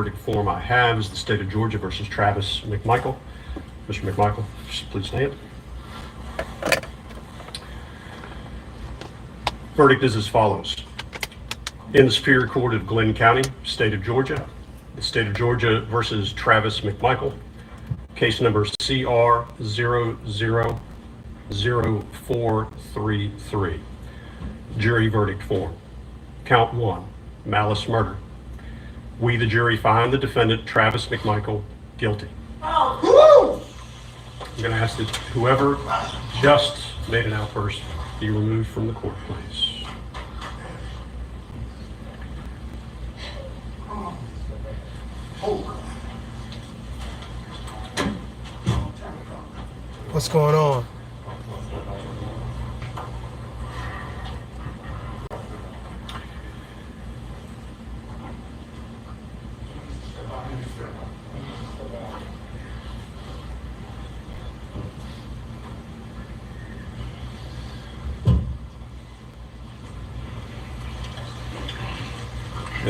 verdict form I have is the state of Georgia versus Travis McMichael. Mr. McMichael, please stand. Verdict is as follows. In the Superior Court of Glenn County, state of Georgia, the state of Georgia versus Travis McMichael, case number CR 000433. Jury verdict form. Count 1, malice murder. We, the jury, find the defendant, Travis McMichael, guilty. I'm going to ask that whoever just made an outburst be removed from the court, please. What's going on?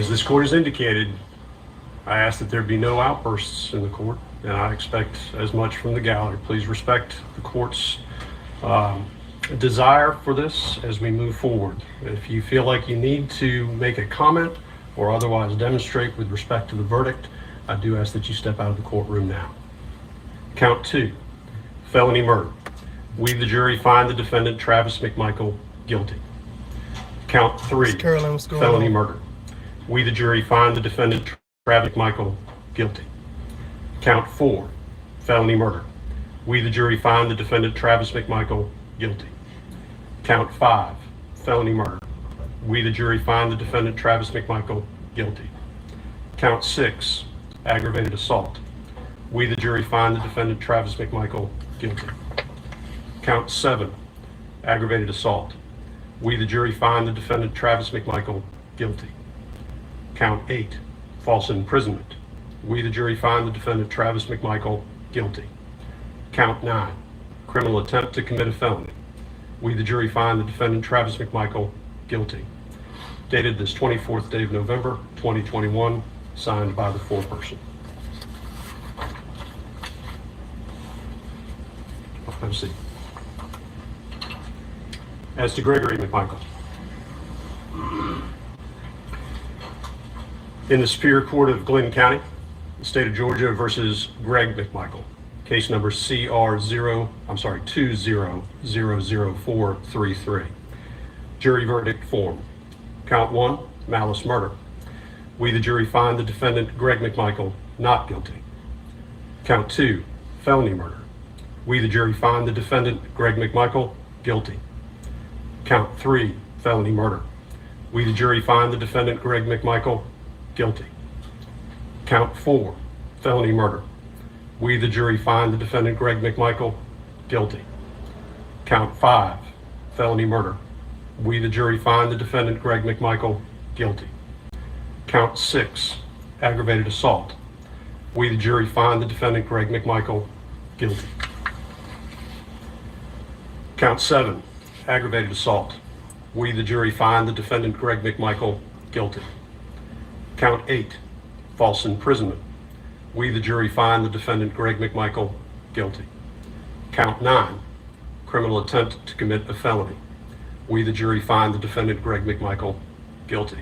As this court has indicated, I ask that there be no outbursts in the court, and I expect as much from the gallery. Please respect the court's desire for this as we move forward. If you feel like you need to make a comment or otherwise demonstrate with respect to the verdict, I do ask that you step out of the courtroom now. Count 2, felony murder. We, the jury, find the defendant, Travis McMichael, guilty. Count 3, Carolyn, what's going felony on? murder. We, the jury, find the defendant, Travis McMichael, guilty. Count 4, felony murder. We, the jury, find the defendant, Travis McMichael, guilty. Count 5, felony murder. We, the jury, find the defendant, Travis McMichael, guilty. Count 6, aggravated assault. We, the jury, find the defendant, Travis McMichael, guilty. Count 7, aggravated assault. We, the jury, find the defendant, Travis McMichael, guilty. Count 8, false imprisonment. We, the jury, find the defendant, Travis McMichael, guilty. Count 9, criminal attempt to commit a felony. We, the jury, find the defendant, Travis McMichael, guilty. Dated this 24th day of November, 2021, signed by the foreperson. Have a seat. As to Gregory McMichael. In the Superior Court of Glenn County, the state of Georgia versus Greg McMichael, case number CR 2000433. Jury verdict form. Count 1, malice murder. We, the jury, find the defendant, Greg McMichael, not guilty. Count 2, felony murder. We, the jury, find the defendant, Greg McMichael, guilty. Count 3, felony murder. We, the jury, find the defendant, Greg McMichael, guilty. Count 4, felony murder. We, the jury, find the defendant, Greg McMichael, guilty. Count 5, felony murder. We, the jury, find the defendant, Greg McMichael, guilty. Count 6, aggravated assault. We, the jury, find the defendant, Greg McMichael, guilty. Count 7, aggravated assault. We, the jury, find the defendant, Greg McMichael, guilty. Count 8, false imprisonment. We, the jury, find the defendant, Greg McMichael, guilty. Count 9, criminal attempt to commit a felony. We, the jury, find the defendant, Greg McMichael, guilty.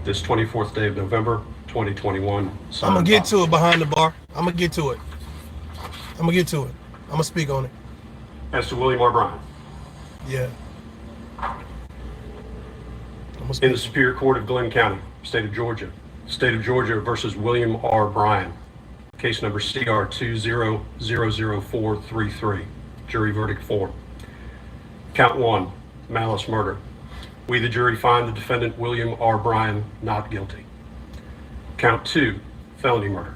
This 24th day of November, 2021. I'm gonna get to it behind the bar. I'm gonna get to it. I'm gonna speak on it. As to William R. Bryan. Yeah. In the Superior Court of Glenn County, state of Georgia versus William R. Bryan, case number CR 2000433. Jury verdict form. Count 1, malice murder. We, the jury, find the defendant, William R. Bryan, not guilty. Count 2, felony murder.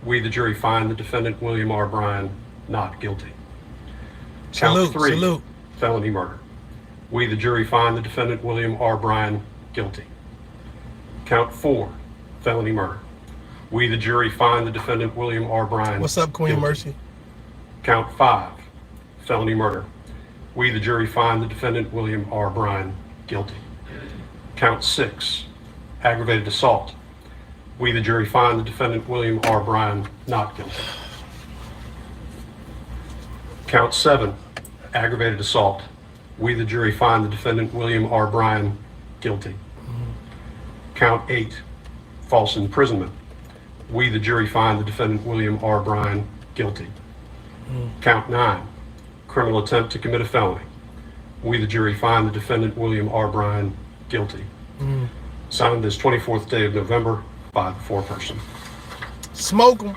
We, the jury, find the defendant, William R. Bryan, not guilty. Count 3, felony murder. We, the jury, find the defendant, William R. Bryan, guilty. Count 4, felony murder. We, the jury, find the defendant, William R. Bryan. What's up, Queen guilty. Mercy? Count 5, felony murder. We, the jury, find the defendant, William R. Bryan, guilty. Count 6, aggravated assault. We, the jury, find the defendant William R. Bryan not guilty. Count 7, aggravated assault. We, the jury, find the defendant William R. Bryan guilty. Count 8, false imprisonment. We, the jury, find the defendant William R. Bryan guilty. Count 9, criminal attempt to commit a felony. We, the jury, find the defendant William R. Bryan guilty. Signed this 24th day of November by the foreperson. Smoke them.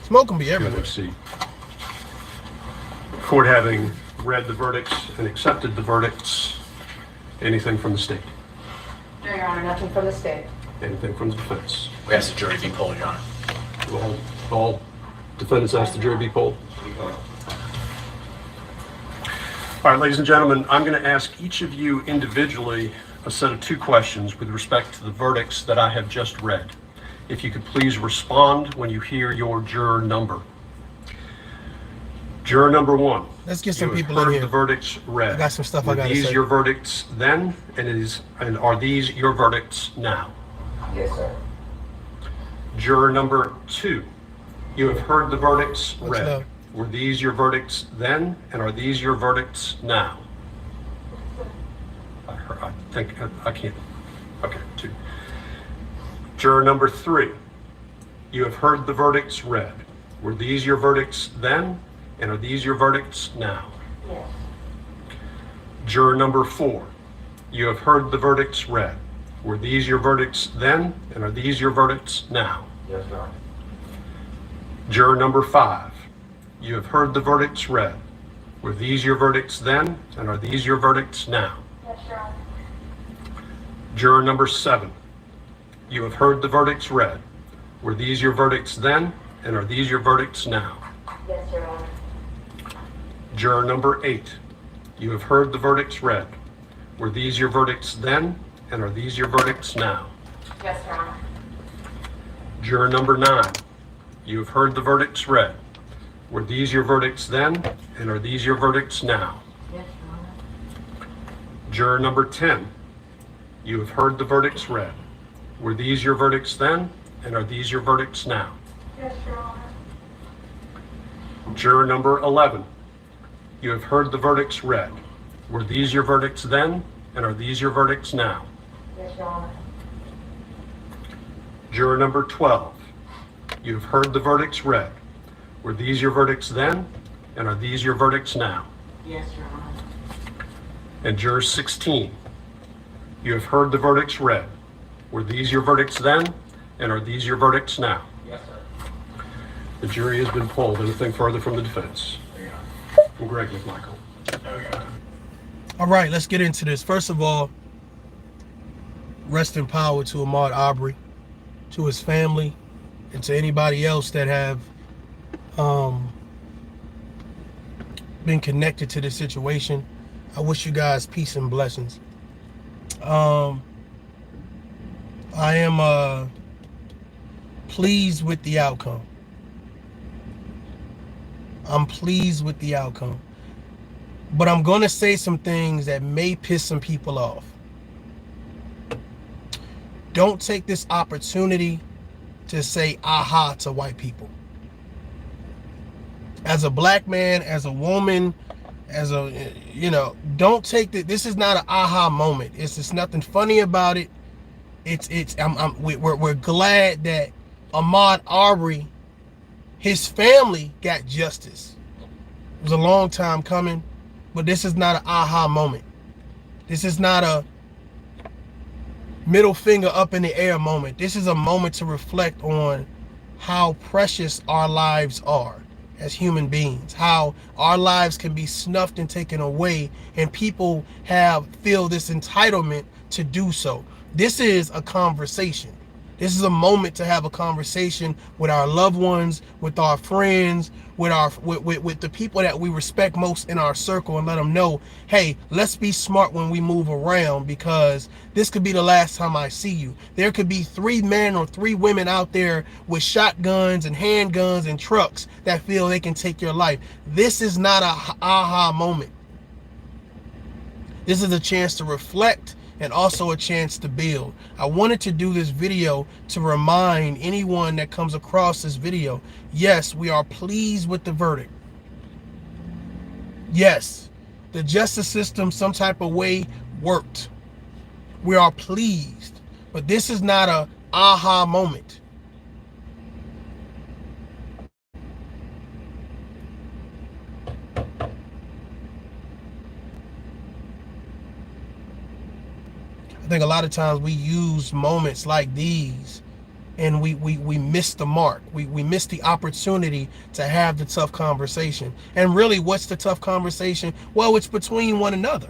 Smoke them be everywhere. See. Court having read the verdicts and accepted the verdicts, anything from the state? No, Your Honor, nothing from the state. Anything from the defense? We ask the jury be polled, Your Honor. All defendants ask the jury be polled. All right, ladies and gentlemen, I'm going to ask each of you individually a set of 2 questions with respect to the verdicts that I have just read. If you could please respond when you hear your juror number. Juror number 1. Let's get some you have people in heard here. the verdicts read. I got some stuff I Were gotta these say. your verdicts then, and are these your verdicts now? Yes, sir. Juror number 2. You have heard the verdicts What's read. up? Were these your verdicts then, and are these your verdicts now? I think I can't. Okay, 2. Juror number 3. You have heard the verdicts read. Were these your verdicts then, and are these your verdicts now? Yes. Juror number 4. You have heard the verdicts read. Were these your verdicts then, and are these your verdicts now? Yes, Your Honor. Juror number 5. You have heard the verdicts read. Were these your verdicts then, and are these your verdicts now? Yes, Your Honor. Juror number 7. You have heard the verdicts read. Were these your verdicts then, and are these your verdicts now? Yes, Your Honor. Juror number 8. You have heard the verdicts read. Were these your verdicts then, and are these your verdicts now? Yes, Your Honor. Juror number 9. You have heard the verdicts read. Were these your verdicts then, and are these your verdicts now? Yes, Your Honor. Juror number 10. You have heard the verdicts read. Were these your verdicts then, and are these your verdicts now? Yes, Your Honor. Juror number 11. You have heard the verdicts read. Were these your verdicts then, and are these your verdicts now? Yes, Your Honor. Juror number 12. You have heard the verdicts read. Were these your verdicts then, and are these your verdicts now? Yes, Your Honor. And juror 16. You have heard the verdicts read. Were these your verdicts then, and are these your verdicts now? Yes, sir. The jury has been polled. Anything further from the defense? From Greg McMichael. All right, let's get into this. First of all, rest in power to Ahmaud Arbery, to his family, and to anybody else that have been connected to this situation. I wish you guys peace and blessings. I am pleased with the outcome. I'm pleased with the outcome. But I'm going to say some things that may piss some people off. Don't take this opportunity to say aha to white people. As a black man, as a woman, as a, don't take this is not an aha moment. It's just nothing funny about it. We're glad that Ahmaud Arbery, his family got justice. It was a long time coming, but this is not an aha moment. This is not a middle finger up in the air moment. This is a moment to reflect on how precious our lives are as human beings, how our lives can be snuffed and taken away, and people feel this entitlement to do so. This is a conversation. This is a moment to have a conversation with our loved ones, with our friends, with the people that we respect most in our circle, and let them know, hey, let's be smart when we move around, because this could be the last time I see you. There could be 3 men or 3 women out there with shotguns and handguns and trucks that feel they can take your life. This is not a aha moment. This is a chance to reflect and also a chance to build. I wanted to do this video to remind anyone that comes across this video, yes, we are pleased with the verdict. Yes, the justice system some type of way worked. We are pleased, but this is not a aha moment. I think a lot of times we use moments like these and we miss the mark. We miss the opportunity to have the tough conversation. And really, what's the tough conversation? Well, it's between one another.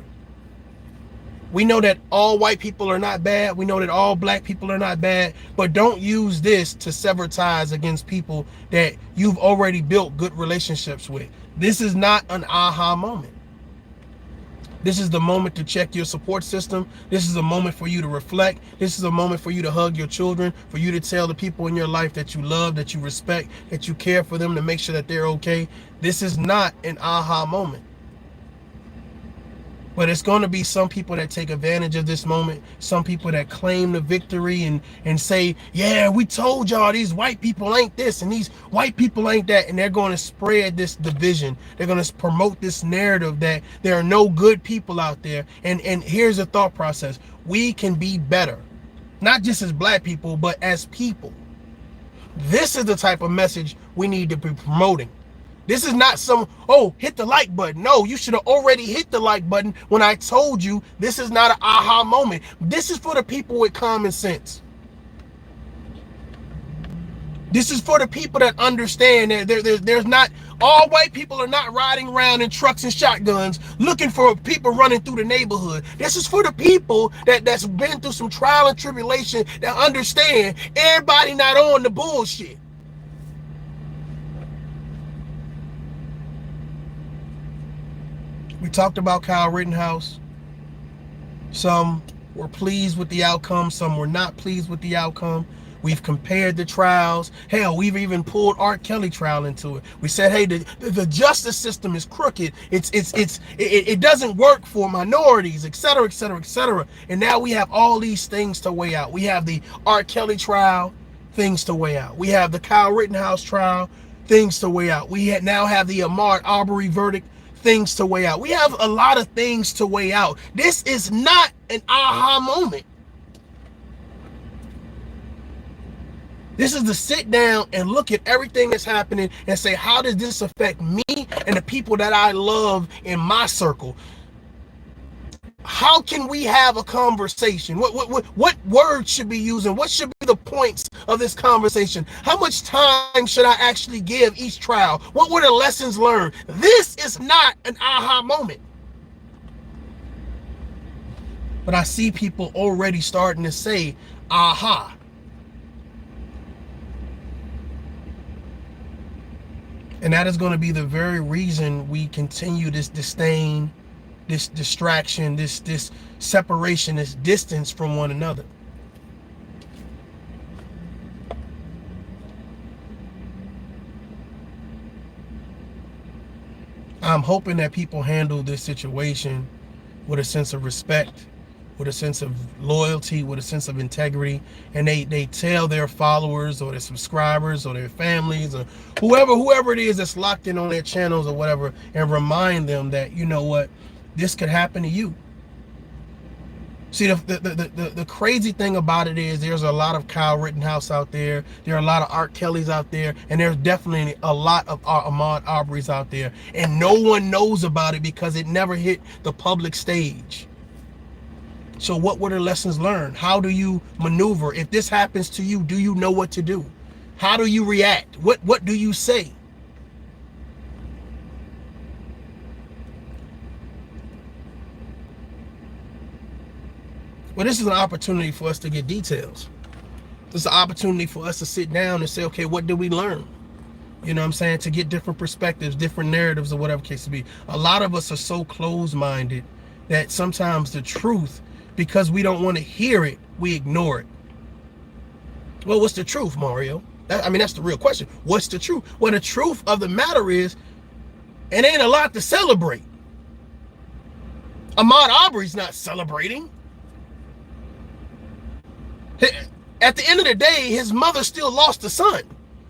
We know that all white people are not bad. We know that all black people are not bad, but don't use this to sever ties against people that you've already built good relationships with. This is not an aha moment. This is the moment to check your support system. This is a moment for you to reflect. This is a moment for you to hug your children, for you to tell the people in your life that you love, that you respect, that you care for them, to make sure that they're okay. This is not an aha moment. But it's going to be some people that take advantage of this moment, some people that claim the victory and say, yeah, we told y'all these white people ain't this and these white people ain't that. And they're going to spread this division. They're going to promote this narrative that there are no good people out there. And here's the thought process. We can be better, not just as black people, but as people. This is the type of message we need to be promoting. This is not some, oh, hit the like button. No, you should have already hit the like button when I told you this is not an aha moment. This is for the people with common sense. This is for the people that understand that there's not, all white people are not riding around in trucks and shotguns looking for people running through the neighborhood. This is for the people that's been through some trial and tribulation, that understand everybody not on the bullshit. We talked about Kyle Rittenhouse. Some were pleased with the outcome. Some were not pleased with the outcome. We've compared the trials. Hell, we've even pulled R. Kelly trial into it. We said, hey, the justice system is crooked. It doesn't work for minorities, et cetera, et cetera, et cetera. And now we have all these things to weigh out. We have the R. Kelly trial, things to weigh out. We have the Kyle Rittenhouse trial, things to weigh out. We now have the Ahmaud Arbery verdict, things to weigh out. We have a lot of things to weigh out. This is not an aha moment. This is to sit down and look at everything that's happening and say, how does this affect me and the people that I love in my circle? How can we have a conversation? What words should be used, and what should be the points of this conversation? How much time should I actually give each trial? What were the lessons learned? This is not an aha moment. But I see people already starting to say, aha. And that is going to be the very reason we continue this disdain, this distraction, this separation, this distance from one another. I'm hoping that people handle this situation with a sense of respect, with a sense of loyalty, with a sense of integrity, and they tell their followers or their subscribers or their families or whoever it is that's locked in on their channels or whatever, and remind them that, you know what, this could happen to you. See, the crazy thing about it is there's a lot of Kyle Rittenhouse out there. There are a lot of R. Kellys out there. And there's definitely a lot of Ahmaud Arbery's out there. And no one knows about it because it never hit the public stage. So what were the lessons learned? How do you maneuver? If this happens to you, do you know what to do? How do you react? What do you say? Well, this is an opportunity for us to get details. This is an opportunity for us to sit down and say, okay, what did we learn? You know what I'm saying? To get different perspectives, different narratives, or whatever case to be. A lot of us are so closed-minded that sometimes the truth, because we don't want to hear it, we ignore it. Well, what's the truth, Mario? That's the real question. What's the truth? Well, the truth of the matter is, it ain't a lot to celebrate. Ahmaud Arbery's not celebrating. At the end of the day, his mother still lost a son.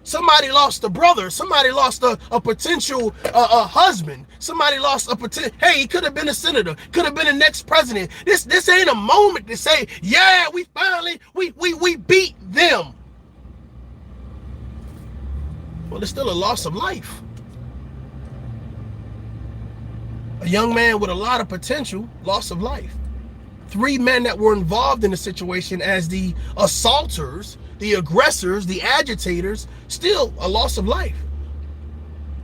Somebody lost a brother. Somebody lost a potential husband. Somebody lost a potential. Hey, he could have been a senator. Could have been the next president. This ain't a moment to say, yeah, we finally we beat them. Well, it's still a loss of life. A young man with a lot of potential, loss of life. 3 men that were involved in the situation as the assaulters, the aggressors, the agitators, still a loss of life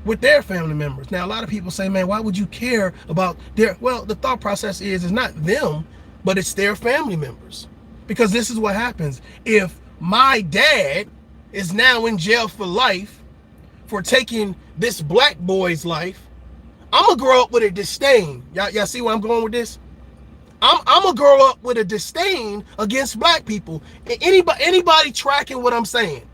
with their family members. Now, a lot of people say, man, why would you care about their, well, the thought process is it's not them, but it's their family members. Because this is what happens. If my dad is now in jail for life for taking this black boy's life, I'm gonna grow up with a disdain. Y'all see where I'm going with this? I'm gonna grow up with a disdain against black people. Anybody tracking what I'm saying?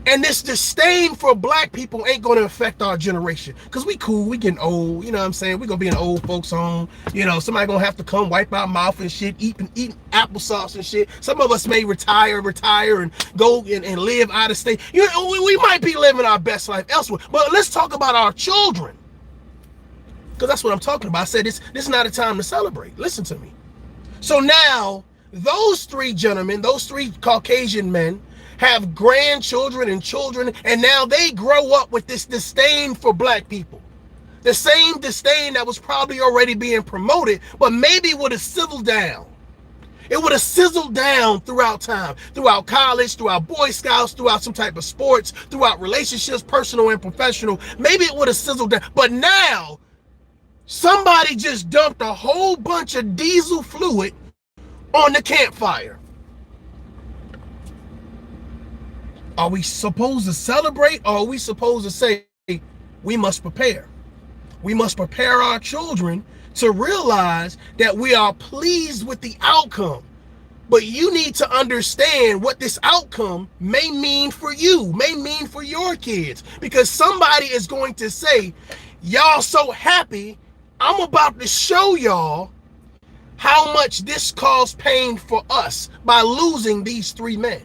And this disdain for black people ain't gonna affect our generation. Cause we cool, we getting old, you know what I'm saying? We gonna be in an old folks home. You know, somebody gonna have to come wipe our mouth and shit, eating applesauce and shit. Some of us may retire and go and live out of state. You know, we might be living our best life elsewhere. But let's talk about our children. Because that's what I'm talking about. I said this is not a time to celebrate. Listen to me. So now, those 3 gentlemen, those 3 Caucasian men, have grandchildren and children, and now they grow up with this disdain for black people. The same disdain that was probably already being promoted, but maybe would have sizzled down. It would have sizzled down throughout time, throughout college, throughout Boy Scouts, throughout some type of sports, throughout relationships, personal and professional. Maybe it would have sizzled down. But now, somebody just dumped a whole bunch of diesel fluid on the campfire. Are we supposed to celebrate, or are we supposed to say we must prepare? We must prepare our children to realize that we are pleased with the outcome. But you need to understand what this outcome may mean for you, may mean for your kids. Because somebody is going to say, y'all so happy, I'm about to show y'all how much this caused pain for us by losing these 3 men.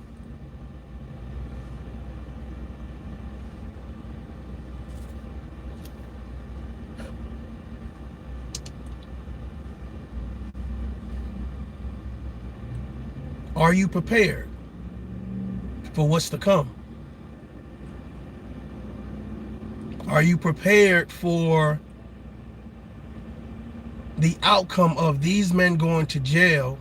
Are you prepared for what's to come? Are you prepared for the outcome of these men going to jail,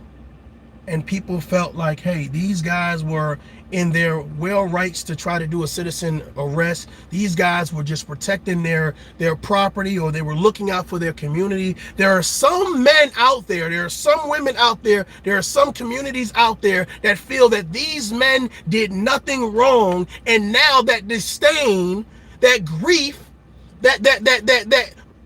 and people felt like, hey, these guys were in their well rights to try to do a citizen arrest. These guys were just protecting their property, or they were looking out for their community. There are some men out there, there are some women out there, there are some communities out there that feel that these men did nothing wrong, and now that disdain, that grief, that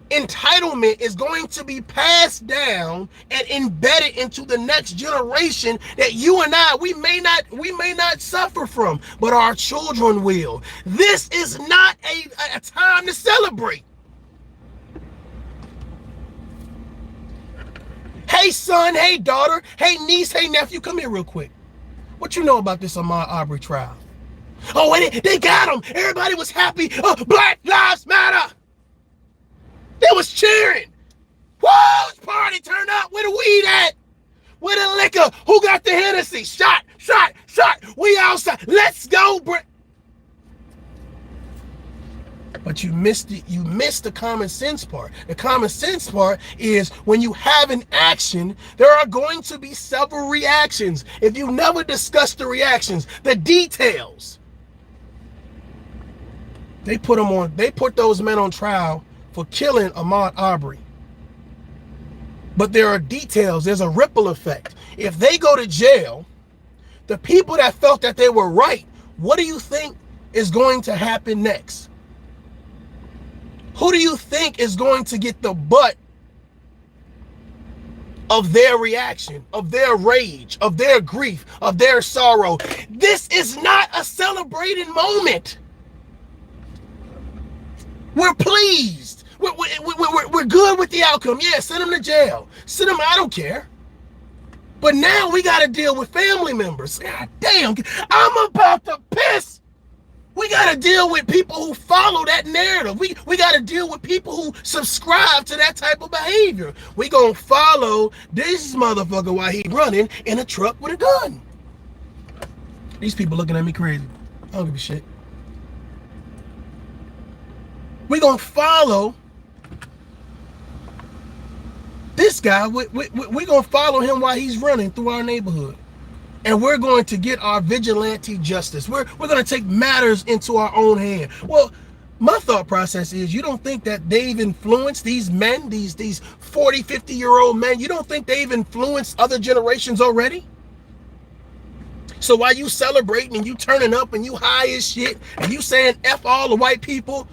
entitlement is going to be passed down and embedded into the next generation that you and I, we may not suffer from, but our children will. This is not a time to celebrate. Hey son, hey daughter, hey niece, hey nephew, come here real quick. What you know about this Ahmaud Arbery trial? Oh, and they got him. Everybody was happy. Oh, Black Lives Matter. They was cheering. Whoa, this party turned up. Where the weed at? Where the liquor? Who got the Hennessy? Shot. We outside. Let's go. But you missed the common sense part. The common sense part is when you have an action, there are going to be several reactions. If you never discuss the reactions, the details. They put those men on trial for killing Ahmaud Arbery. But there are details, there's a ripple effect. If they go to jail, the people that felt that they were right, what do you think is going to happen next? Who do you think is going to get the butt of their reaction, of their rage, of their grief, of their sorrow? This is not a celebrating moment. We're pleased. We're good with the outcome. Yeah, send them to jail. Send them, I don't care. But now we got to deal with family members. God damn, I'm about to piss. We got to deal with people who follow that narrative. We got to deal with people who subscribe to that type of behavior. We going to follow this motherfucker while he running in a truck with a gun. These people looking at me crazy. I don't give a shit. We going to follow this guy. We going to follow him while he's running through our neighborhood. And we're going to get our vigilante justice. We're going to take matters into our own hand. Well, my thought process is, you don't think that they've influenced these men, these 40, 50-year-old men, you don't think they've influenced other generations already? So while you celebrating and you turning up and you high as shit and you saying F all the white people,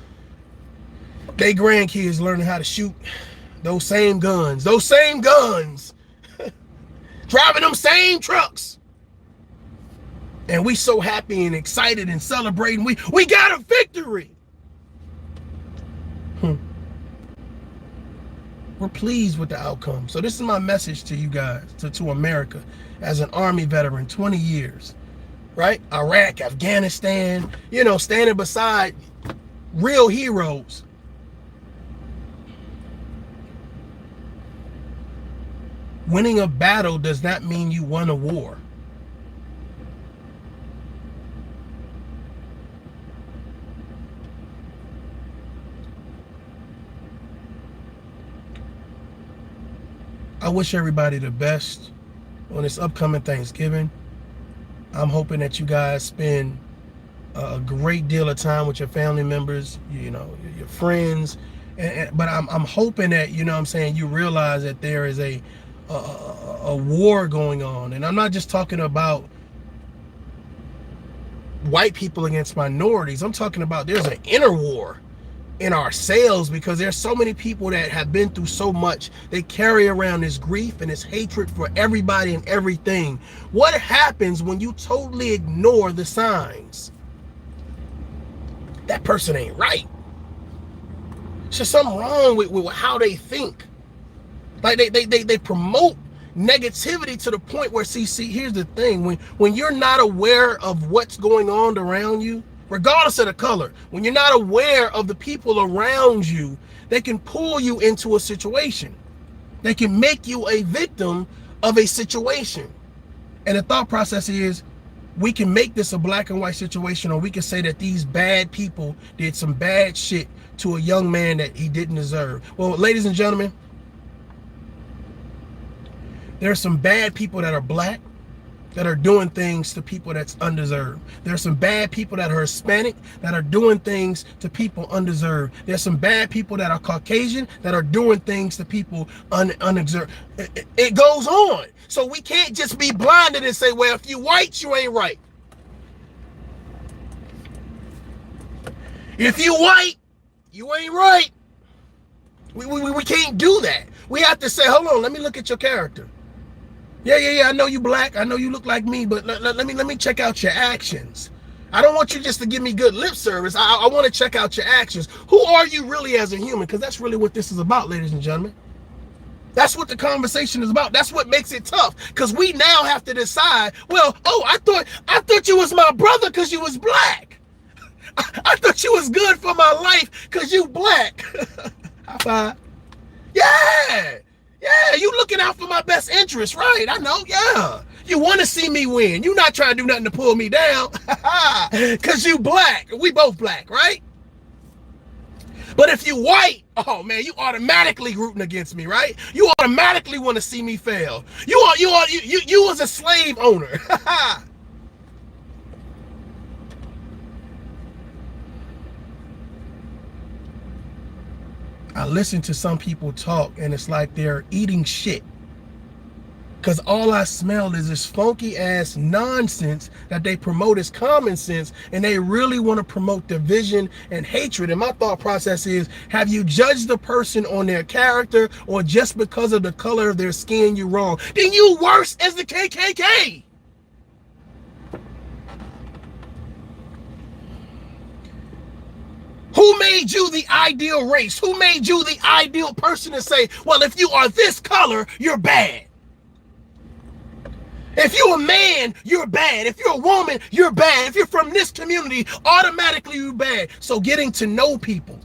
they grandkids learning how to shoot those same guns, driving them same trucks. And we so happy and excited and celebrating. We got a victory. We're pleased with the outcome. So this is my message to you guys, to America, as an Army veteran, 20 years, right? Iraq, Afghanistan, you know, standing beside real heroes. Winning a battle does not mean you won a war. I wish everybody the best on this upcoming Thanksgiving. I'm hoping that you guys spend a great deal of time with your family members, you know, your friends. But I'm hoping that, you know what I'm saying, you realize that there is a war going on. And I'm not just talking about white people against minorities. I'm talking about there's an inner war in ourselves, because there's so many people that have been through so much. They carry around this grief and this hatred for everybody and everything. What happens when you totally ignore the signs? That person ain't right. There's just something wrong with how they think. Like they promote negativity to the point where, see, here's the thing. When you're not aware of what's going on around you, regardless of the color, when you're not aware of the people around you, they can pull you into a situation. They can make you a victim of a situation. And the thought process is, we can make this a black and white situation, or we can say that these bad people did some bad shit to a young man that he didn't deserve. Well, ladies and gentlemen, there are some bad people that are black that are doing things to people that's undeserved. There's some bad people that are Hispanic that are doing things to people undeserved. There's some bad people that are Caucasian that are doing things to people undeserved. It goes on. So we can't just be blinded and say, well, if you white, you ain't right. If you white, you ain't right. We can't do that. We have to say, hold on, let me look at your character. Yeah, I know you black. I know you look like me, but let me check out your actions. I don't want you just to give me good lip service. I want to check out your actions. Who are you really as a human? Because that's really what this is about, ladies and gentlemen. That's what the conversation is about. That's what makes it tough, because we now have to decide, well, oh, I thought you was my brother because you was black. I thought you was good for my life because you black. High five. Yeah, you looking out for my best interest, right? I know, yeah. You want to see me win. You not trying to do nothing to pull me down. Because you black. We both black, right? But if you white, oh man, you automatically rooting against me, right? You automatically want to see me fail. You was a slave owner. I listen to some people talk and it's like they're eating shit. Because all I smell is this funky ass nonsense that they promote as common sense, and they really want to promote division and hatred. And my thought process is, have you judged the person on their character, or just because of the color of their skin you wrong? Then you worse as the KKK. Who made you the ideal race? Who made you the ideal person to say, well, if you are this color, you're bad? If you're a man, you're bad. If you're a woman, you're bad. If you're from this community, automatically you're bad. So getting to know people,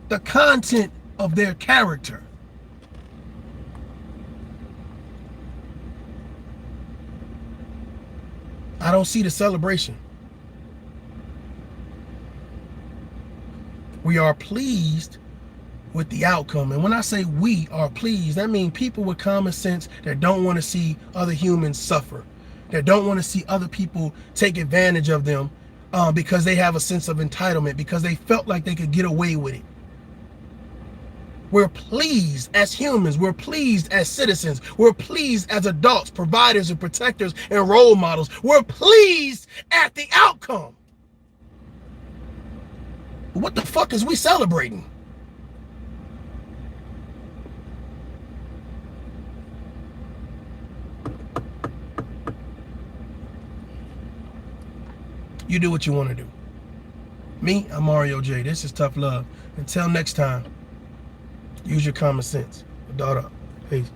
the content of their character. I don't see the celebration. We are pleased with the outcome. And when I say we are pleased, that means people with common sense that don't want to see other humans suffer, that don't want to see other people take advantage of them because they have a sense of entitlement, because they felt like they could get away with it. We're pleased as humans. We're pleased as citizens. We're pleased as adults, providers and protectors and role models. We're pleased at the outcome. What the fuck is we celebrating? You do what you want to do. Me, I'm Mario J. This is Tough Love. Until next time, use your common sense. Adult up. Peace.